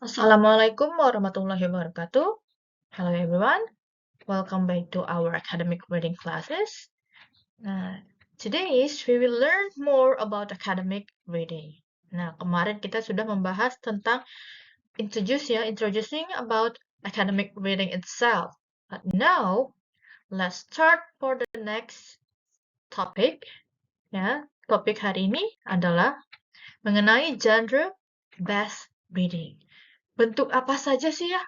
Assalamualaikum warahmatullahi wabarakatuh. Hello everyone, welcome back to our academic reading classes. Today we will learn more about academic reading. Kemarin kita sudah membahas tentang introducing about academic reading itself. But now, let's start for the next topic. Topik hari ini adalah mengenai genre best reading. Bentuk apa saja sih ya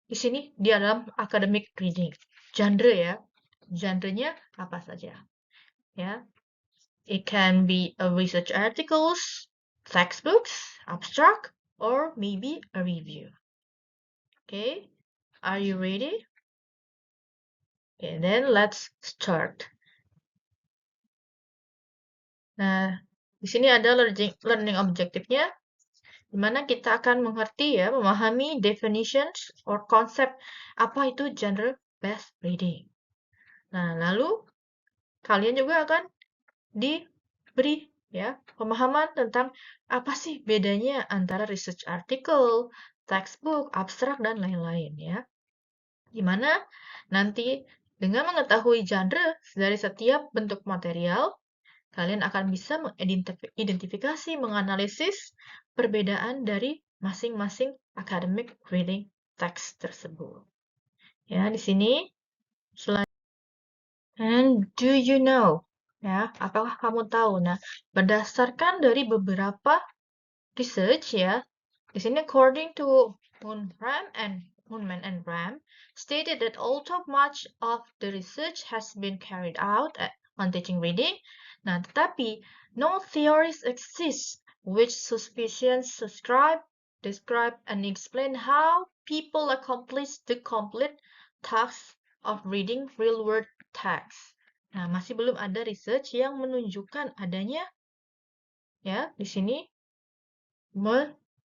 di sini di dalam academic reading? Genre ya. Genrenya apa saja? Ya. It can be a research articles, textbooks, abstract, or maybe a review. Okay? Are you ready? Okay, then let's start. Nah, di sini ada learning objective-nya, di mana kita akan mengerti ya, memahami definitions or konsep apa itu genre best reading. Nah, lalu kalian juga akan diberi ya pemahaman tentang apa sih bedanya antara research article, textbook, abstrak, dan lain-lain ya. Dimana nanti dengan mengetahui genre dari setiap bentuk material, kalian akan bisa mengidentifikasi, menganalisis perbedaan dari masing-masing academic reading text tersebut. Ya, di sini And do you know? Ya, apakah kamu tahu? Nah, berdasarkan dari beberapa research ya, di sini according to Moonman and Ram stated that although much of the research has been carried out on teaching reading, nah tetapi no theories exist which suspicions describe and explain how people accomplish the complete task of reading real world text. Nah, masih belum ada research yang menunjukkan adanya ya di sini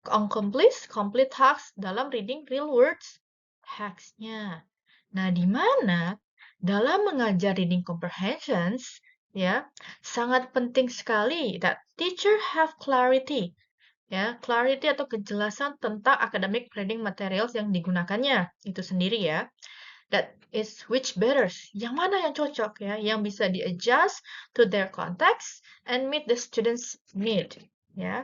complete task dalam reading real words text-nya. Nah, di mana dalam mengajar reading comprehensions ya, sangat penting sekali that teacher have clarity. Ya, clarity atau kejelasan tentang academic reading materials yang digunakannya itu sendiri ya. That is which better, yang mana yang cocok ya, yang bisa di-adjust to their context and meet the students' need ya.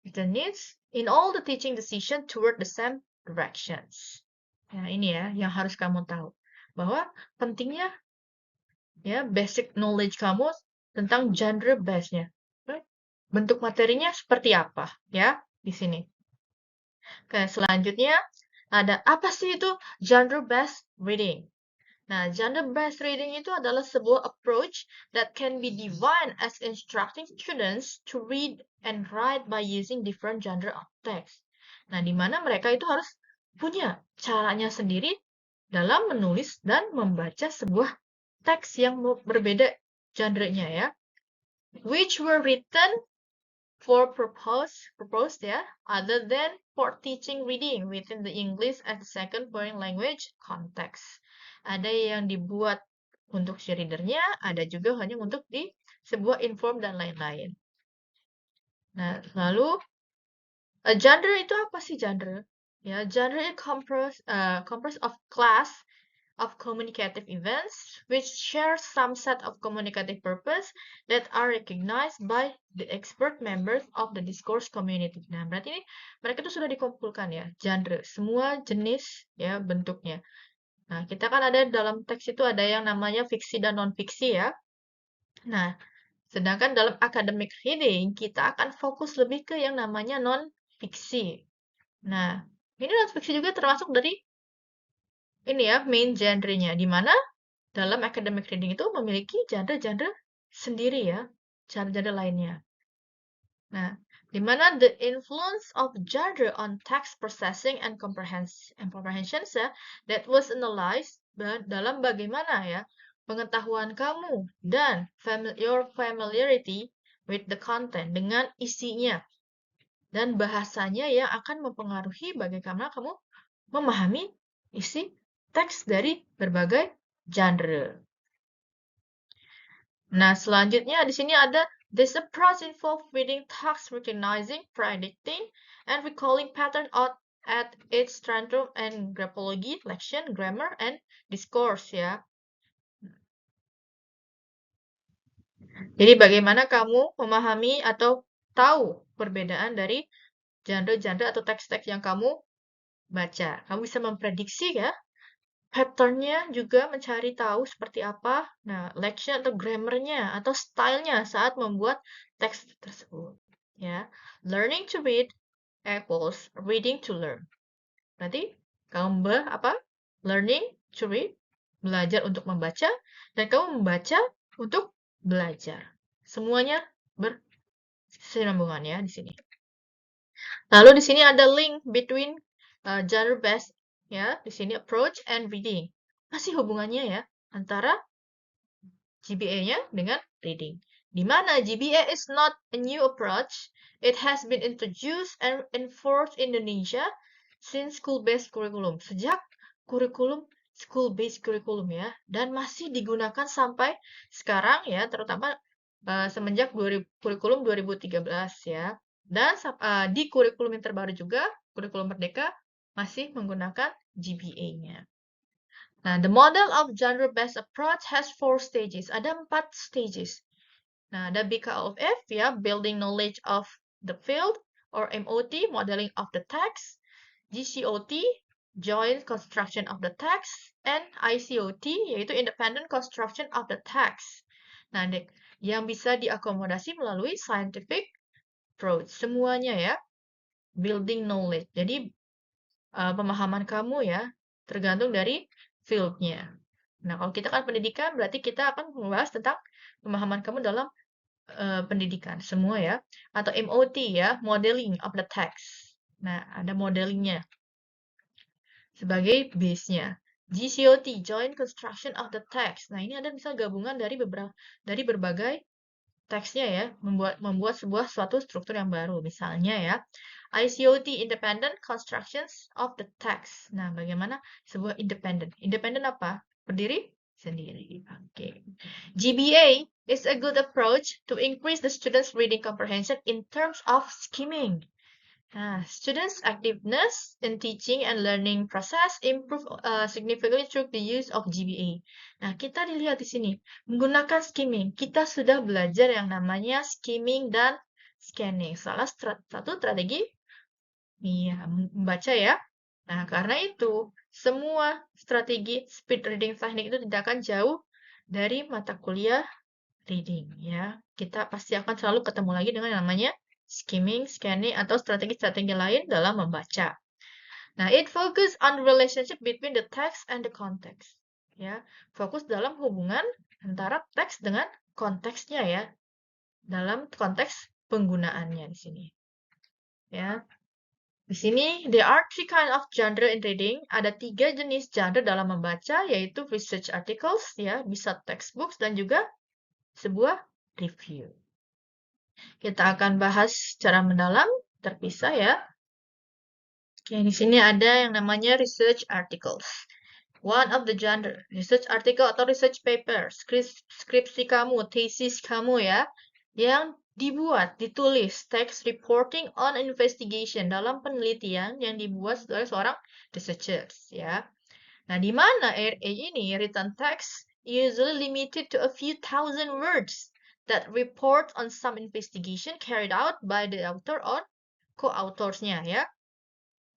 The needs in all the teaching decision toward the same directions. Nah, ini ya yang harus kamu tahu. Bahwa pentingnya ya basic knowledge kamu tentang genre base-nya. Bentuk materinya seperti apa ya di sini. Oke, selanjutnya ada apa sih itu genre based reading? Nah, genre-based reading itu adalah sebuah approach that can be defined as instructing students to read and write by using different genre of text. Nah, di mana mereka itu harus punya caranya sendiri dalam menulis dan membaca sebuah teks yang berbeda genre-nya ya. Which were written for purpose ya, other than for teaching reading within the English as a second foreign language context. Ada yang dibuat untuk si readernya, ada juga hanya untuk di sebuah inform dan lain-lain. Nah, lalu genre itu apa sih genre? Ya, genre is composed of class of communicative events which share some set of communicative purpose that are recognized by the expert members of the discourse community. Nah, berarti ini mereka itu sudah dikumpulkan ya, genre, semua jenis ya bentuknya. Nah, kita kan ada dalam teks itu ada yang namanya fiksi dan non-fiksi ya. Nah, sedangkan dalam academic reading, kita akan fokus lebih ke yang namanya non-fiksi. Nah, ini non-fiksi juga termasuk dari ini ya, main genre-nya, di mana dalam academic reading itu memiliki genre-genre sendiri ya, genre-genre lainnya. Nah, di mana the influence of genre on text processing and comprehension that was analyzed dalam bagaimana ya pengetahuan kamu dan your familiarity with the content dengan isinya dan bahasanya yang akan mempengaruhi bagaimana kamu memahami isi teks dari berbagai genre. Nah, selanjutnya di sini ada this approach involves reading text, recognizing, predicting, and recalling pattern at its tantrum and graphology, lexion, grammar, and discourse ya. Jadi bagaimana kamu memahami atau tahu perbedaan dari genre-genre atau teks-teks yang kamu baca. Kamu bisa memprediksi ya, pattern-nya juga mencari tahu seperti apa. Nah, lexion atau grammar-nya atau style-nya saat membuat teks tersebut. Ya, learning to read equals reading to learn. Berarti kamu learning to read, belajar untuk membaca, dan kamu membaca untuk belajar. Semuanya berkesinambungan ya di sini. Lalu di sini ada link between genre based ya, di sini approach and reading. Masih hubungannya ya antara GBA-nya dengan reading. Di mana GBA is not a new approach, it has been introduced and enforced in Indonesia since school-based curriculum. Sejak kurikulum school-based curriculum ya, dan masih digunakan sampai sekarang ya, terutama semenjak kurikulum 2013 ya. Dan di kurikulum yang terbaru juga, kurikulum Merdeka masih menggunakan GBA-nya. Nah, the model of genre-based approach has 4 stages. Ada 4 stages. Nah, ada BKOF ya, building knowledge of the field, or MOT, modeling of the text, GCOT, joint construction of the text, and ICOT, yaitu independent construction of the text. Nah, yang bisa diakomodasi melalui scientific approach. Semuanya ya, building knowledge. Jadi, pemahaman kamu ya, tergantung dari field-nya. Nah, kalau kita kan pendidikan, berarti kita akan membahas tentang pemahaman kamu dalam pendidikan, semua ya. Atau MOT ya, modeling of the text. Nah, ada modelingnya sebagai base-nya. GCOT, joint construction of the text. Nah, ini ada misal gabungan dari berbagai teksnya ya, membuat suatu struktur yang baru. Misalnya ya, ICOT, independent constructions of the text. Nah, bagaimana sebuah independent? Independent apa? Berdiri sendiri. Oke. GBA is a good approach to increase the students' reading comprehension in terms of skimming. Nah, students' activeness in teaching and learning process improve significantly through the use of GBA. Nah, kita dilihat di sini, menggunakan skimming. Kita sudah belajar yang namanya skimming dan scanning. Salah satu strategi membaca ya. Nah, karena itu, semua strategi speed reading teknik itu tidak akan jauh dari mata kuliah reading ya. Kita pasti akan selalu ketemu lagi dengan yang namanya skimming, scanning, atau strategi-strategi lain dalam membaca. Nah, it focus on the relationship between the text and the context. Ya, fokus dalam hubungan antara teks dengan konteksnya ya. Dalam konteks penggunaannya di sini. Ya. Di sini, there are 3 kind of genre in reading. Ada 3 jenis genre dalam membaca, yaitu research articles, ya, bisa textbooks, dan juga sebuah review. Kita akan bahas secara mendalam, terpisah ya. Oke, di sini ada yang namanya research articles. One of the genre, research article atau research paper, skripsi kamu, thesis kamu ya, yang ditulis, text reporting on investigation, dalam penelitian yang dibuat oleh seorang researchers ya. Nah, di mana RA ini, written text, usually limited to a few thousand words that report on some investigation carried out by the author or co-autorsnya ya.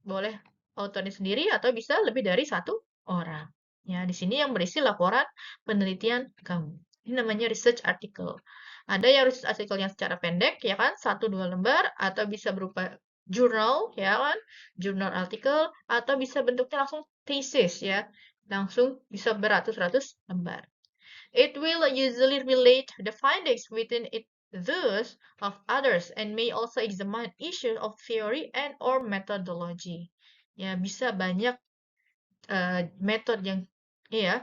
Boleh autornya sendiri atau bisa lebih dari satu orang. Ya, di sini yang berisi laporan penelitian kamu. Ini namanya research article. Ada yang research article yang secara pendek, ya kan, 1-2 lembar, atau bisa berupa jurnal, ya kan, jurnal artikel, atau bisa bentuknya langsung thesis, ya, langsung bisa beratus-ratus lembar. It will usually relate the findings within it those of others and may also examine issues of theory and or methodology. Ya, bisa banyak metode yang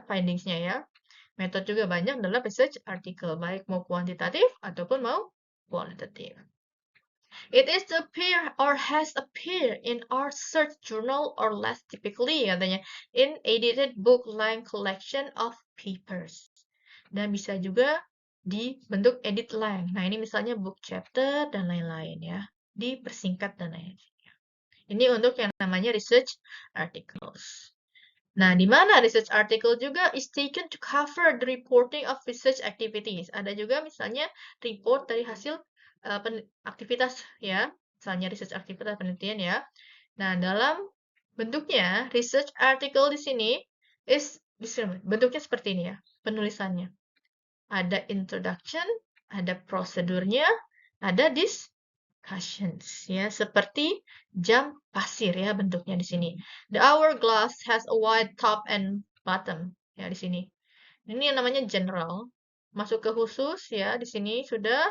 findingsnya ya. Metode juga banyak dalam research article, baik mau kuantitatif ataupun mau kualitatif. It is to appear or has appeared in our search journal or less typically katanya in edited book-length collection of papers. Dan bisa juga dibentuk edit length. Nah, ini misalnya book chapter dan lain-lain ya. Dipersingkat dan lain-lain. Ini untuk yang namanya research articles. Nah, di mana research article juga is taken to cover the reporting of research activities. Ada juga misalnya report dari hasil aktivitas ya, misalnya research aktivitas penelitian ya. Nah, dalam bentuknya research article di sini bentuknya seperti ini ya, penulisannya. Ada introduction, ada prosedurnya, ada discussions ya, seperti jam pasir ya bentuknya di sini. The hourglass has a wide top and bottom ya di sini. Ini yang namanya general. Masuk ke khusus ya di sini sudah.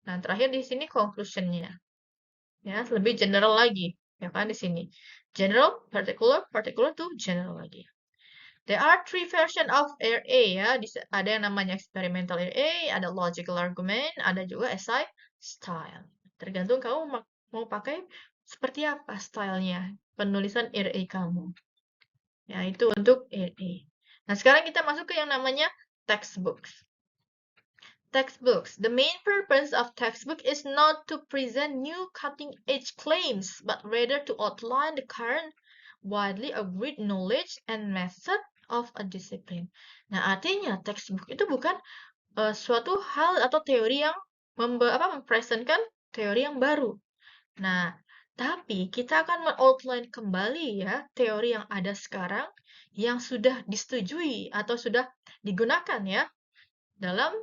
Nah, terakhir di sini conclusionnya. Ya, lebih general lagi ya kan di sini. General, particular, particular tuh general lagi. There are three version of RA ya. Ada yang namanya experimental RA, ada logical argument, ada juga essay style. Tergantung kamu mau pakai seperti apa stylenya penulisan RA kamu. Ya, itu untuk RA. Nah, sekarang kita masuk ke yang namanya textbooks. Textbooks. The main purpose of textbook is not to present new cutting-edge claims, but rather to outline the current widely agreed knowledge and method of a discipline. Nah, artinya textbook itu bukan suatu hal atau teori yang mempresentkan teori yang baru. Nah, tapi kita akan men-outline kembali ya teori yang ada sekarang yang sudah disetujui atau sudah digunakan ya dalam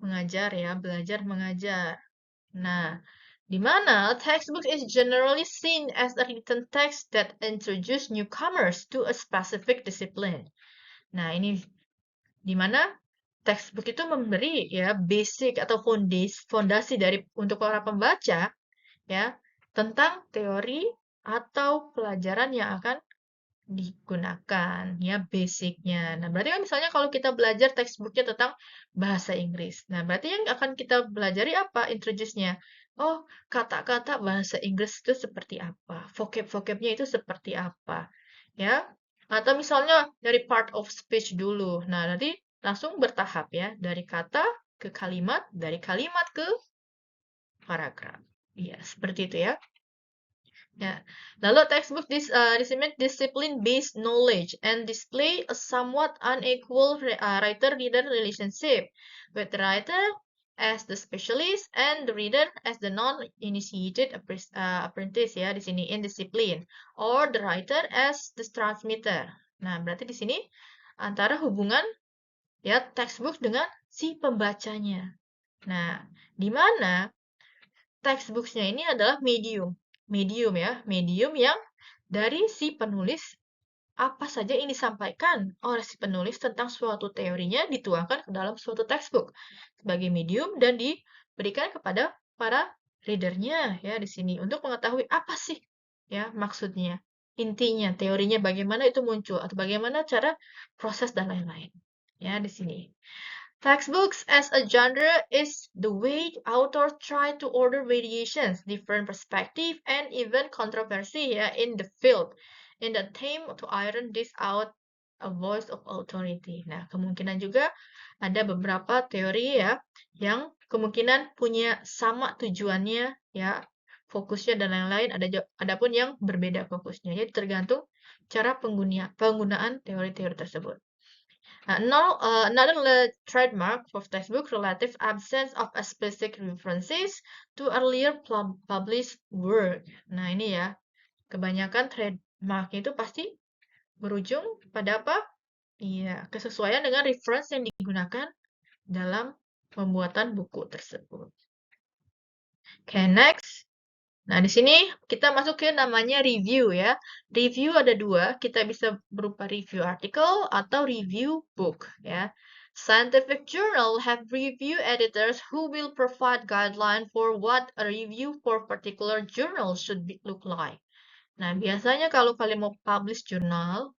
mengajar ya, belajar mengajar. Nah, di mana textbook is generally seen as a written text that introduce newcomers to a specific discipline. Nah, ini di mana textbook itu memberi ya basic atau fondasi dari untuk para pembaca ya tentang teori atau pelajaran yang akan digunakan ya basicnya. Nah, berarti kan misalnya kalau kita belajar textbooknya tentang bahasa Inggris. Nah, berarti yang akan kita belajari apa? Introduce-nya. Oh, kata-kata bahasa Inggris itu seperti apa? Vocab-vocabnya itu seperti apa? Ya. Atau misalnya dari part of speech dulu. Nah, nanti langsung bertahap ya. Dari kata ke kalimat, dari kalimat ke paragraf. Iya, seperti itu ya. Ya, lalu textbook discipline-based knowledge and display a somewhat unequal writer-reader relationship, with the writer as the specialist and the reader as the non-initiated apprentice ya di sini in discipline, or the writer as the transmitter. Nah, berarti di sini antara hubungan ya textbook dengan si pembacanya. Nah, di mana textbooks-nya ini adalah medium ya, medium yang dari si penulis apa saja yang disampaikan oleh si penulis tentang suatu teorinya dituangkan ke dalam suatu textbook sebagai medium dan diberikan kepada para readernya ya di sini untuk mengetahui apa sih ya maksudnya, intinya, teorinya bagaimana itu muncul atau bagaimana cara proses dan lain-lain ya di sini. Textbooks as a genre is the way authors try to order variations, different perspective, and even controversy in the field, in the attempt to iron this out a voice of authority. Nah, kemungkinan juga ada beberapa teori ya yang kemungkinan punya sama tujuannya ya, fokusnya dan lain-lain. Ada pun yang berbeda fokusnya. Jadi tergantung cara penggunaan teori-teori tersebut. Another trademark of textbook relative absence of explicit references to earlier published work. Nah, ini ya. Kebanyakan trademark itu pasti berujung pada apa? Iya, kesesuaian dengan reference yang digunakan dalam pembuatan buku tersebut. Okay, next. Nah, di sini kita masuk ke namanya review ya. Review ada dua, kita bisa berupa review article atau review book ya. Scientific journal have review editors who will provide guideline for what a review for particular journal should look like. Nah, biasanya kalau kalian mau publish jurnal,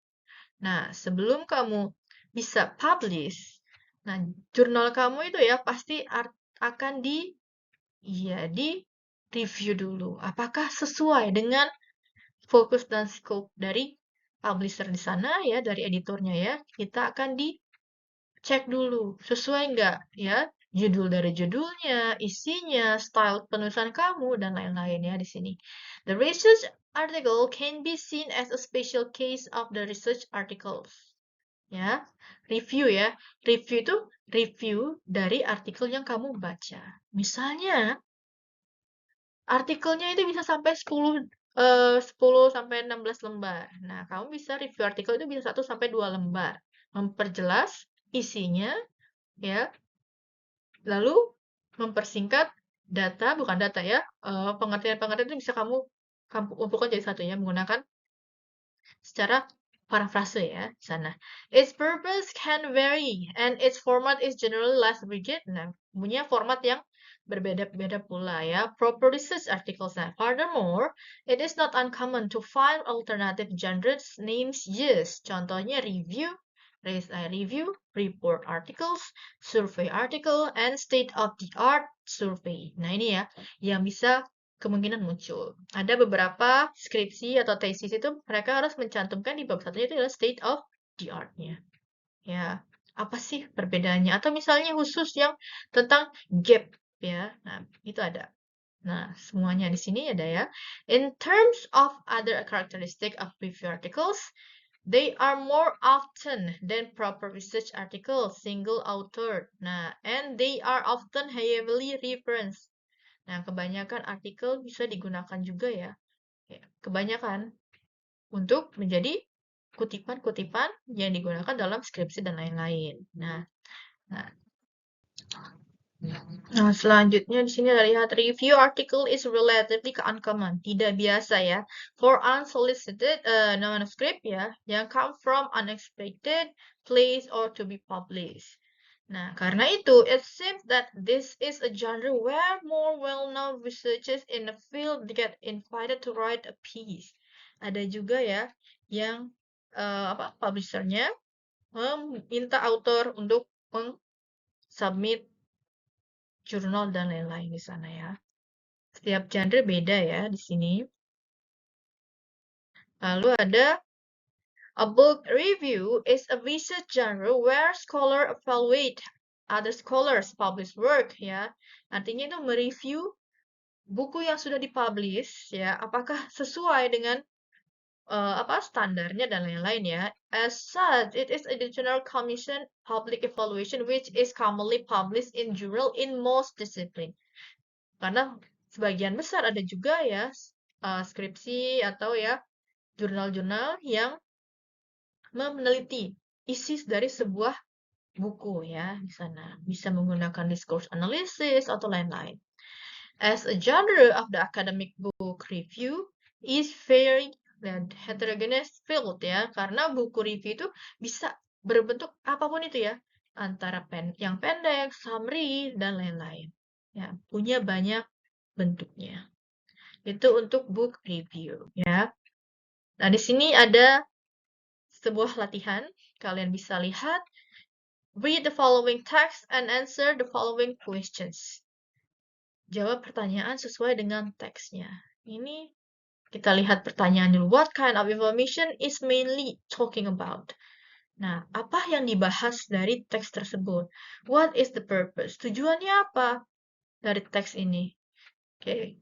nah sebelum kamu bisa publish, nah jurnal kamu itu ya pasti akan di review dulu. Apakah sesuai dengan fokus dan scope dari publisher di sana ya, dari editornya ya. Kita akan dicek dulu, sesuai nggak ya judul dari judulnya, isinya, style penulisan kamu, dan lain-lain ya di sini. The research article can be seen as a special case of the research articles. Ya, review ya. Review itu review dari artikel yang kamu baca. Misalnya, artikelnya itu bisa sampai 10 sampai 16 lembar. Nah, kamu bisa review artikel itu bisa 1 sampai 2 lembar. Memperjelas isinya, ya. Lalu mempersingkat bukan data ya, pengertian-pengertian itu bisa kamu kumpulkan jadi satu ya, menggunakan secara parafrase ya di sana. Its purpose can vary and its format is generally less rigid. Nah, punya format yang berbeda-beda pula ya. Proper research articles. Nah, furthermore, it is not uncommon to find alternative genres names used. Contohnya review, report articles, survey article, and state-of-the-art survey. Nah, ini ya yang bisa kemungkinan muncul. Ada beberapa skripsi atau tesis itu mereka harus mencantumkan di bab satunya itu adalah state of the art-nya. Ya, apa sih perbedaannya? Atau misalnya khusus yang tentang gap ya. Nah, itu ada. Nah, semuanya di sini ada ya. In terms of other characteristic of review articles, they are more often than proper research articles, single author. Nah, and they are often heavily referenced. Nah, kebanyakan artikel bisa digunakan juga ya. Kebanyakan untuk menjadi kutipan-kutipan yang digunakan dalam skripsi dan lain-lain. Nah, selanjutnya di sini ada lihat review article is relatively uncommon, tidak biasa ya. For unsolicited manuscript ya, yang come from unexpected place or to be published. Nah, karena itu, it seems that this is a genre where more well-known researchers in the field get invited to write a piece. Ada juga ya yang publishernya meminta autor untuk submit jurnal dan lain-lain di sana ya. Setiap genre beda ya di sini. Lalu ada a book review is a research genre where scholar evaluate other scholars published work ya. Artinya itu mereview buku yang sudah dipublish ya, apakah sesuai dengan standarnya dan lain-lain ya. As such, it is a general commission public evaluation which is commonly published in journal in most discipline. Karena sebagian besar ada juga ya skripsi atau ya jurnal-jurnal yang meneliti isi dari sebuah buku ya di sana. Bisa menggunakan discourse analysis atau lain-lain. As a genre of the academic book review is very heterogeneous field ya, karena buku review itu bisa berbentuk apapun itu ya, antara yang pendek, summary, dan lain-lain. Ya, punya banyak bentuknya. Itu untuk book review ya. Nah, di sini ada sebuah latihan. Kalian bisa lihat, read the following text and answer the following questions. Jawab pertanyaan sesuai dengan teksnya. Ini kita lihat pertanyaan dulu. What kind of information is mainly talking about? Nah, apa yang dibahas dari teks tersebut? What is the purpose? Tujuannya apa dari teks ini? Oke,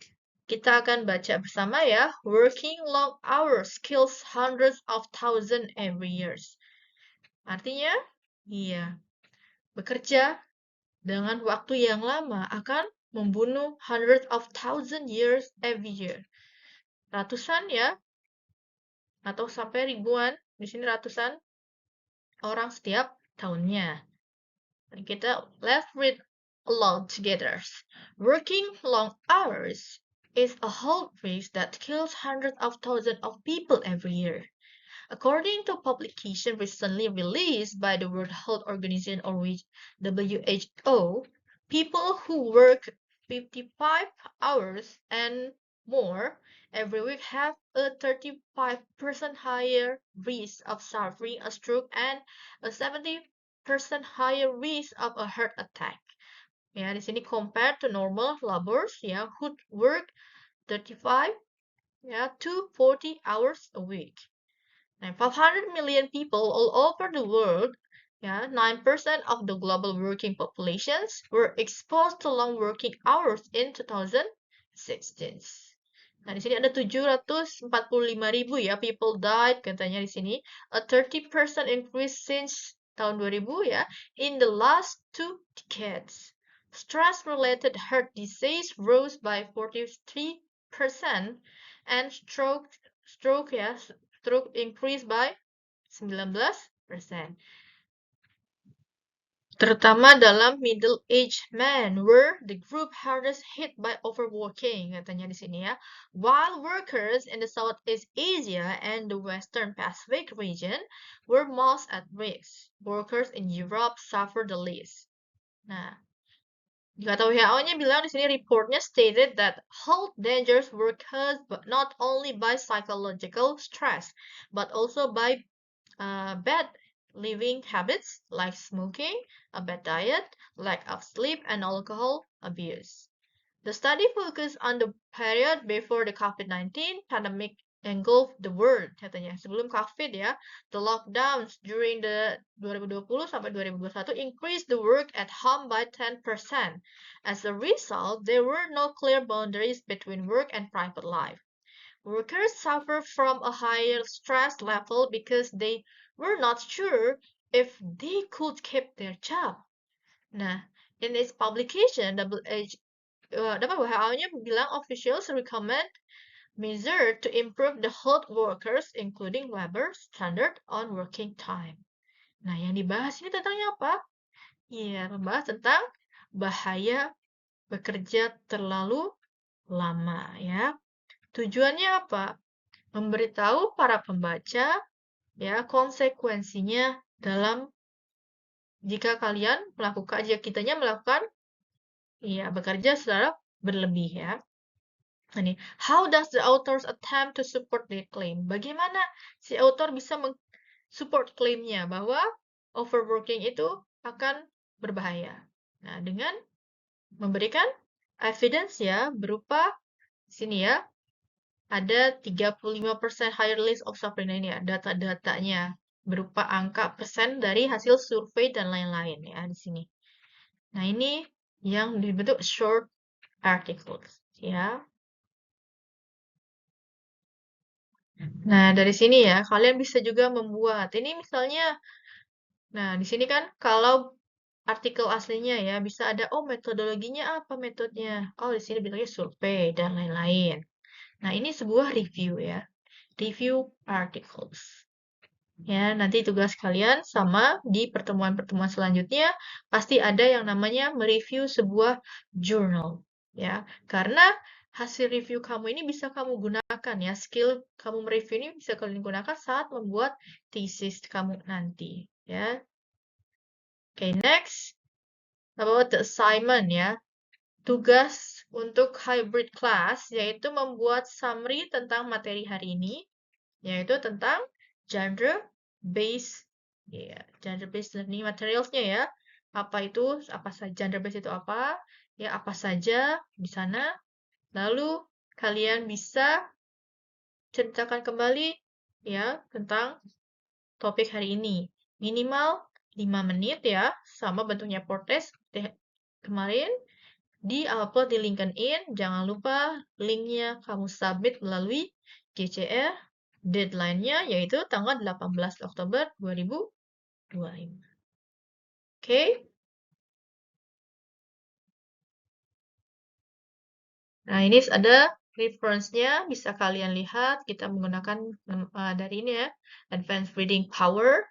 kita akan baca bersama ya. Working long hours kills hundreds of thousands every years. Artinya, iya, bekerja dengan waktu yang lama akan membunuh hundreds of thousand years every year. Ratusan ya, atau sampai ribuan, di sini ratusan orang setiap tahunnya. Dan kita let's read aloud together. Working long hours is a health risk that kills hundreds of thousands of people every year. According to a publication recently released by the World Health Organization or WHO, people who work 55 hours and more every week have a 35% higher risk of suffering a stroke and a 70% higher risk of a heart attack. Ya, di sini compared to normal laborers ya, who work 35 to 40 hours a week. Now, 500 million people all over the world, 9% of the global working populations were exposed to long working hours in 2016. Nah, di sini ada 745.000 ya, people died katanya di sini. A 30% increase since tahun 2000 ya, in the last 2 decades. Stress-related heart disease rose by 43% and stroke increased by 19%. Terutama dalam middle-aged men, were the group hardest hit by overworking, katanya di sini ya. While workers in the Southeast Asia and the Western Pacific region were most at risk, workers in Europe suffered the least. Nah, kata WHO-nya bilang di sini reportnya stated that health dangers were caused but not only by psychological stress, but also by bad living habits like smoking, a bad diet, lack of sleep, and alcohol abuse. The study focused on the period before the COVID-19 pandemic engulfed the world, katanya. Sebelum COVID ya, the lockdowns during the 2020 sampai 2021 increased the work at home by 10%. As a result, there were no clear boundaries between work and private life. Workers suffer from a higher stress level because they were not sure if they could keep their job. Nah, in its publication, WHO-nya bilang officials recommend measures to improve the health workers, including labor standard on working time. Nah, yang dibahas ini tentangnya apa? Iya, membahas tentang bahaya bekerja terlalu lama ya. Tujuannya apa? Memberitahu para pembaca ya konsekuensinya dalam jika kitanya melakukan bekerja secara berlebih ya. Ini, how does the authors attempt to support their claim? Bagaimana si author bisa support klaimnya bahwa overworking itu akan berbahaya? Nah, dengan memberikan evidence ya berupa sini ya, ada 35% higher risk of suffering. Nah, ini ya data-datanya berupa angka persen dari hasil survei dan lain-lain ya di sini. Nah, ini yang dibentuk short articles ya. Nah, dari sini ya kalian bisa juga membuat. Ini misalnya nah, di sini kan kalau artikel aslinya ya bisa ada metodologinya apa metodenya. Oh, di sini bilangnya survei dan lain-lain. Nah, ini sebuah review ya. Review articles. Ya, nanti tugas kalian sama di pertemuan-pertemuan selanjutnya pasti ada yang namanya mereview sebuah journal, ya. Karena hasil review kamu ini bisa kamu gunakan ya, skill kamu mereview ini bisa kalian gunakan saat membuat thesis kamu nanti, ya. Okay, next about the assignment ya. Tugas untuk hybrid class yaitu membuat summary tentang materi hari ini, yaitu tentang gender-based gender-based learning materials-nya ya. Apa saja gender-based itu apa? Ya, apa saja di sana. Lalu kalian bisa ceritakan kembali ya tentang topik hari ini. Minimal 5 menit ya, sama bentuknya portrait kemarin. Di-upload di LinkedIn, jangan lupa linknya kamu submit melalui GCR. Deadline-nya yaitu tanggal 18 Oktober 2025. Oke? Nah, ini ada reference-nya, bisa kalian lihat. Kita menggunakan dari ini ya, Advanced Reading Power.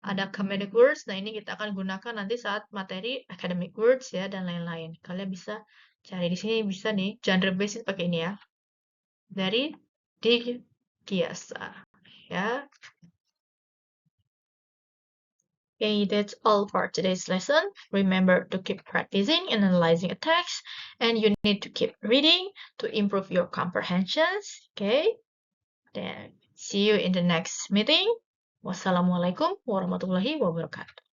Ada comedic words. Nah, ini kita akan gunakan nanti saat materi academic words ya, dan lain-lain. Kalian bisa cari di sini, bisa nih, genre basis pakai ini ya. Dari Digiasa. Ya. Okay, that's all for today's lesson. Remember to keep practicing and analyzing a text, and you need to keep reading to improve your comprehensions. Okay, then see you in the next meeting. Wassalamualaikum warahmatullahi wabarakatuh.